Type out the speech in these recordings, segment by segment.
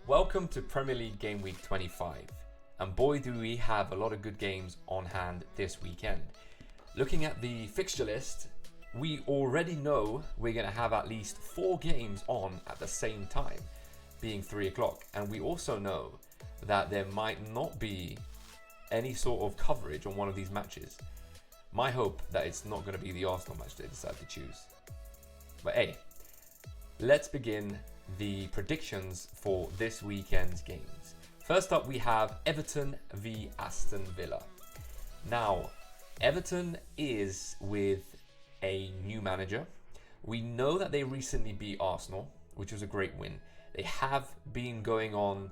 Welcome to Premier League Game Week 25, and boy do we have a lot of good games on hand this weekend. Looking at the fixture list, we already know we're going to have at least 4 games on at the same time, being 3 o'clock, and we also know that there might not be any sort of coverage on one of these matches. My hope that it's not going to be the Arsenal match they decide to choose. But hey, let's begin the predictions for this weekend's games. First up, we have Everton v Aston Villa. Now, Everton is with a new manager. We know that they recently beat Arsenal, which was a great win. They have been going on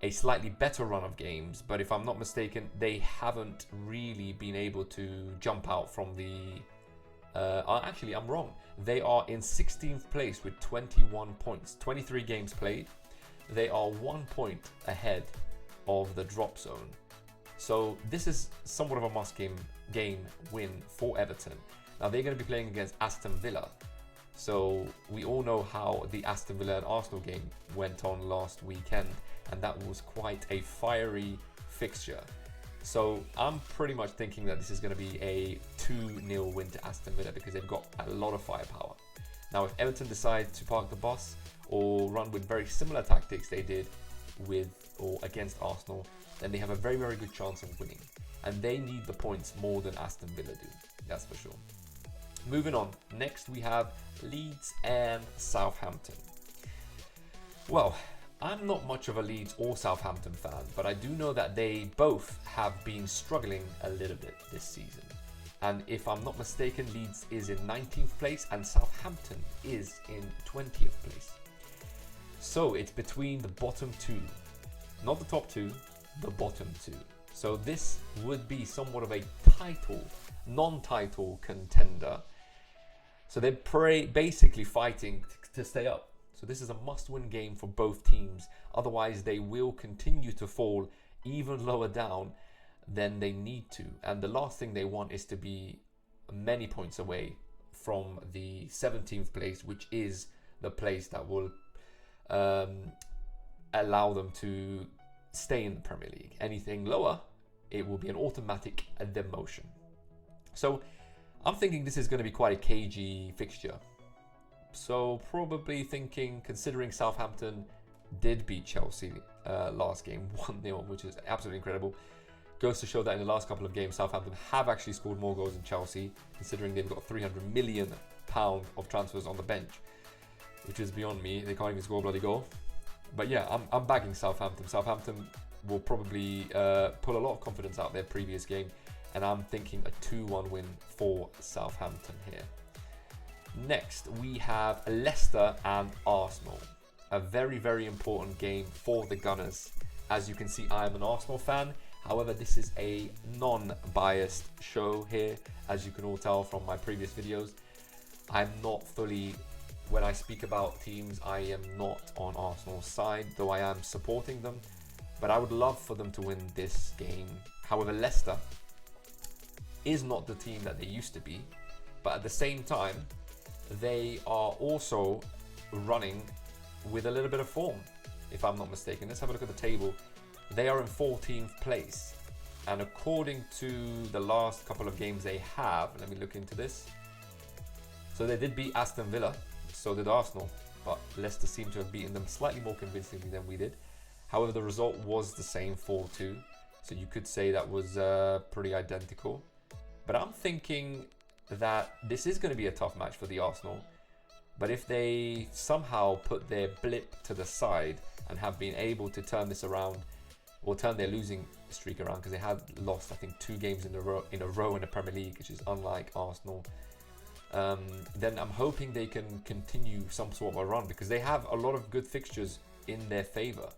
a slightly better run of games, but if I'm not mistaken, they haven't really been able to jump out from the... Actually, I'm wrong. They are in 16th place with 21 points, 23 games played. They are 1 point ahead of the drop zone. So this is somewhat of a must-game win for Everton. Now they're going to be playing against Aston Villa. So we all know how the Aston Villa and Arsenal game went on last weekend, and that was quite a fiery fixture. So I'm pretty much thinking that this is going to be a 2-0 win to Aston Villa because they've got a lot of firepower. Now if Everton decide to park the bus or run with very similar tactics they did with or against Arsenal, then they have a very, very good chance of winning. And they need the points more than Aston Villa do, that's for sure. Moving on, next we have Leeds and Southampton. Well, I'm not much of a Leeds or Southampton fan, but I do know that they both have been struggling a little bit this season. And if I'm not mistaken, Leeds is in 19th place and Southampton is in 20th place. So it's between the bottom two, not the top two, the bottom two. So this would be somewhat of a non-title contender. So they're basically fighting to stay up. So this is a must-win game for both teams. Otherwise, they will continue to fall even lower down than they need to. And the last thing they want is to be many points away from the 17th place, which is the place that will allow them to stay in the Premier League. Anything lower, it will be an automatic demotion. So I'm thinking this is going to be quite a cagey fixture. So probably thinking, considering Southampton did beat Chelsea last game 1-0, which is absolutely incredible. Goes to show that in the last couple of games, Southampton have actually scored more goals than Chelsea, considering they've got £300 million of transfers on the bench, which is beyond me. They can't even score a bloody goal. But yeah, I'm bagging Southampton. Southampton will probably pull a lot of confidence out their previous game, and I'm thinking a 2-1 win for Southampton here. Next, we have Leicester and Arsenal. A very, very important game for the Gunners. As you can see, I am an Arsenal fan. However, this is a non-biased show here, as you can all tell from my previous videos. I'm not fully, when I speak about teams, I am not on Arsenal's side, though I am supporting them. But I would love for them to win this game. However, Leicester is not the team that they used to be. But at the same time, they are also running with a little bit of form, if I'm not mistaken. Let's have a look at the table. They are in 14th place, and according to the last couple of games they have, let me look into this. So they did beat Aston Villa, so did Arsenal, but Leicester seemed to have beaten them slightly more convincingly than we did. However, the result was the same, 4-2, so you could say that was pretty identical. But I'm thinking that this is going to be a tough match for the Arsenal, but if they somehow put their blip to the side and have been able to turn this around, or turn their losing streak around, because they had lost, I think, 2 games in a row in the Premier League, which is unlike Arsenal, then I'm hoping they can continue some sort of a run, because they have a lot of good fixtures in their favour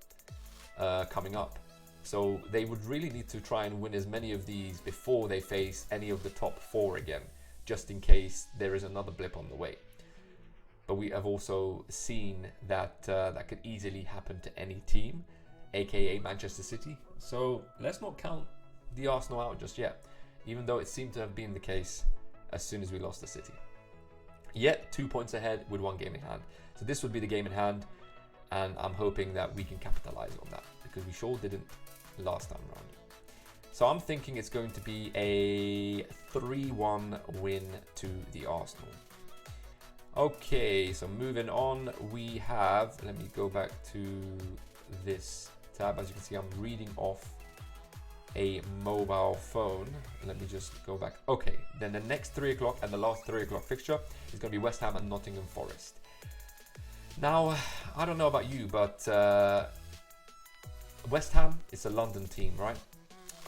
coming up. So they would really need to try and win as many of these before they face any of the top 4 again, just in case there is another blip on the way. But we have also seen that that could easily happen to any team, aka Manchester City. So let's not count the Arsenal out just yet, even though it seemed to have been the case as soon as we lost the City. Yet 2 points ahead with 1 game in hand. So this would be the game in hand, and I'm hoping that we can capitalize on that because we sure didn't last time around. So I'm thinking it's going to be a 3-1 win to the Arsenal. Okay, so moving on, we have, let me go back to this tab. As you can see, I'm reading off a mobile phone. Let me just go back. Okay, then the next 3 o'clock and the last 3 o'clock fixture is going to be West Ham and Nottingham Forest. Now, I don't know about you, but West Ham is a London team, right?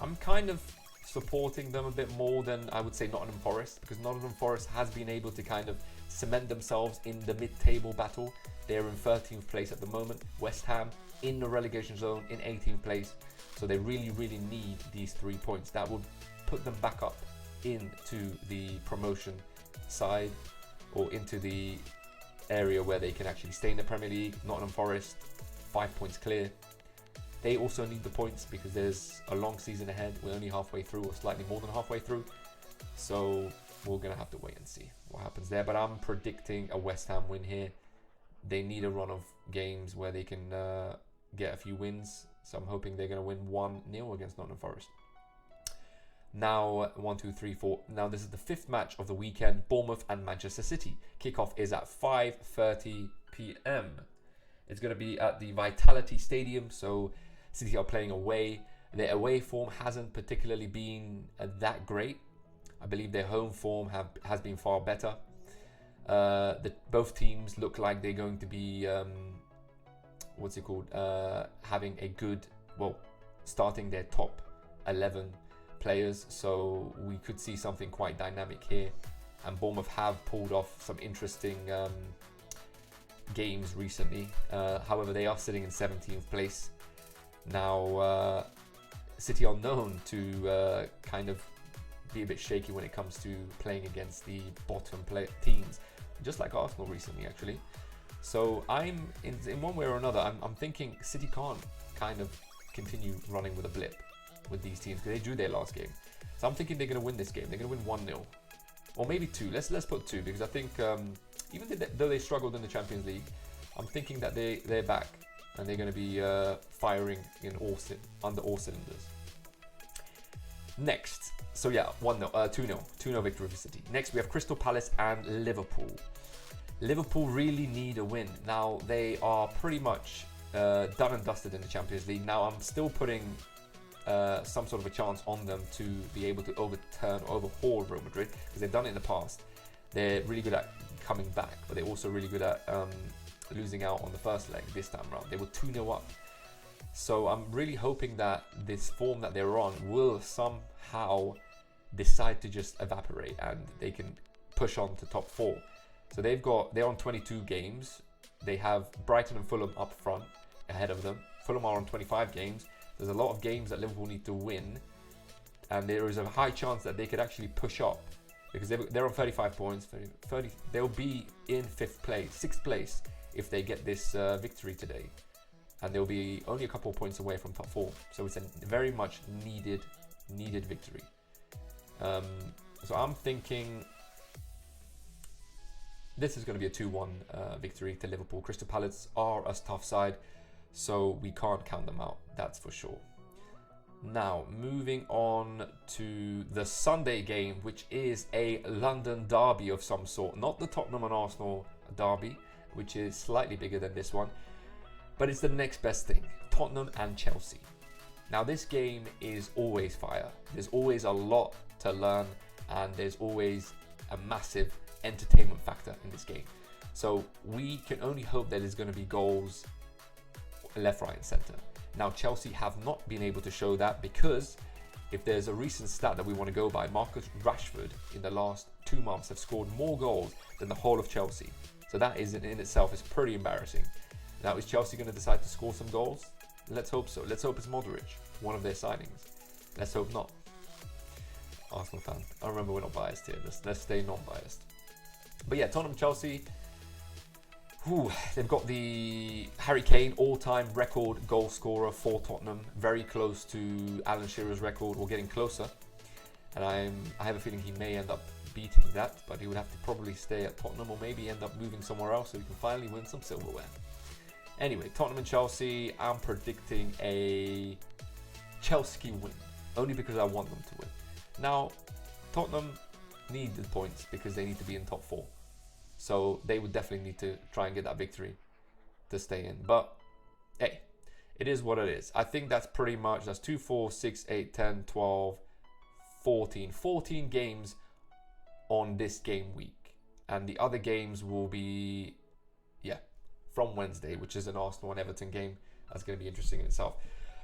I'm kind of supporting them a bit more than I would say Nottingham Forest, because Nottingham Forest has been able to kind of cement themselves in the mid-table battle. They're in 13th place at the moment. West Ham in the relegation zone in 18th place. So they really, really need these 3 points. That would put them back up into the promotion side, or into the area where they can actually stay in the Premier League. Nottingham Forest, 5 points clear. They also need the points because there's a long season ahead. We're only halfway through, or slightly more than halfway through. So we're going to have to wait and see what happens there. But I'm predicting a West Ham win here. They need a run of games where they can get a few wins. So I'm hoping they're going to win 1-0 against Nottingham Forest. Now, 1, 2, 3, 4. Now, this is the 5th match of the weekend. Bournemouth and Manchester City. Kickoff is at 5:30 p.m. It's going to be at the Vitality Stadium. So City are playing away. Their away form hasn't particularly been that great. I believe their home form has been far better. Both teams look like they're going to be having a good, starting their top 11 players. So we could see something quite dynamic here. And Bournemouth have pulled off some interesting games recently. However, they are sitting in 17th place. Now, City are known to kind of be a bit shaky when it comes to playing against the bottom teams, just like Arsenal recently, actually. So I'm in one way or another, I'm thinking City can't kind of continue running with a blip with these teams, because they drew their last game. So I'm thinking they're going to win this game. They're going to win 1-0, or maybe 2. Let's put 2, because I think even though they struggled in the Champions League, I'm thinking that they're back and they're going to be firing under all cylinders. Next, so yeah, 1-0, 2-0 victory for City. Next, we have Crystal Palace and Liverpool. Liverpool really need a win. Now, they are pretty much done and dusted in the Champions League. Now, I'm still putting some sort of a chance on them to be able to overturn or overhaul Real Madrid, because they've done it in the past. They're really good at coming back, but they're also really good at losing out on the first leg this time around. They were 2-0 up. So I'm really hoping that this form that they're on will somehow decide to just evaporate and they can push on to top 4. So they're on 22 games. They have Brighton and Fulham up front ahead of them. Fulham are on 25 games. There's a lot of games that Liverpool need to win, and there is a high chance that they could actually push up, because they're on 35 points. 30, they'll be in 6th place if they get this victory today, and they'll be only a couple of points away from top 4. So it's a very much needed victory. So I'm thinking this is going to be a 2-1 victory to Liverpool. Crystal Palace are a tough side, so we can't count them out, that's for sure. Now, moving on to the Sunday game, which is a London derby of some sort. Not the Tottenham and Arsenal derby, which is slightly bigger than this one, but it's the next best thing. Tottenham and Chelsea. Now, this game is always fire. There's always a lot to learn, and there's always a massive entertainment factor in this game. So we can only hope that there's going to be goals left, right and centre. Now, Chelsea have not been able to show that, because if there's a recent stat that we want to go by, Marcus Rashford in the last 2 months have scored more goals than the whole of Chelsea. So that is in itself is pretty embarrassing. Now, is Chelsea going to decide to score some goals? Let's hope so. Let's hope it's Modric, one of their signings. Let's hope not. Arsenal fan. I remember we're not biased here. Let's stay non-biased. But yeah, Tottenham, Chelsea. They've got the Harry Kane all-time record goal scorer for Tottenham, very close to Alan Shearer's record, or getting closer. And I have a feeling he may end up beating that, but he would have to probably stay at Tottenham, or maybe end up moving somewhere else so he can finally win some silverware. Anyway, Tottenham and Chelsea, I'm predicting a Chelsea win, only because I want them to win. Now, Tottenham need the points because they need to be in top 4. So they would definitely need to try and get that victory to stay in. But hey, it is what it is. I think that's pretty much, that's 2, 4, 6, 8, 10, 12, 14 games on this game week. And the other games will be, from Wednesday, which is an Arsenal and Everton game. That's going to be interesting in itself.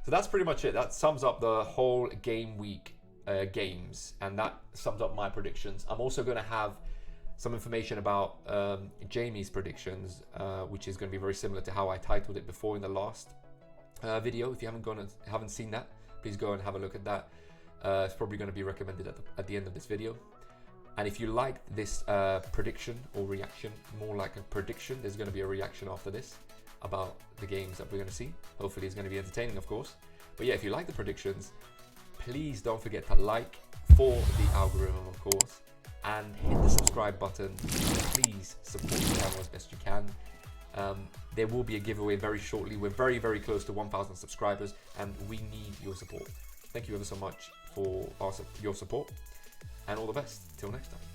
So that's pretty much it. That sums up the whole game week games, and that sums up my predictions. I'm also going to have some information about Jamie's predictions, which is going to be very similar to how I titled it before in the last video. If you haven't seen that, please go and have a look at that. It's probably going to be recommended at the end of this video. And if you liked this prediction or reaction, more like a prediction, there's going to be a reaction after this about the games that we're going to see. Hopefully it's going to be entertaining, of course. But yeah, if you like the predictions, please don't forget to like for the algorithm, of course, and hit the subscribe button. Please support the channel as best you can. There will be a giveaway very shortly. We're very, very close to 1,000 subscribers, and we need your support. Thank you ever so much for your support, and all the best. Till next time.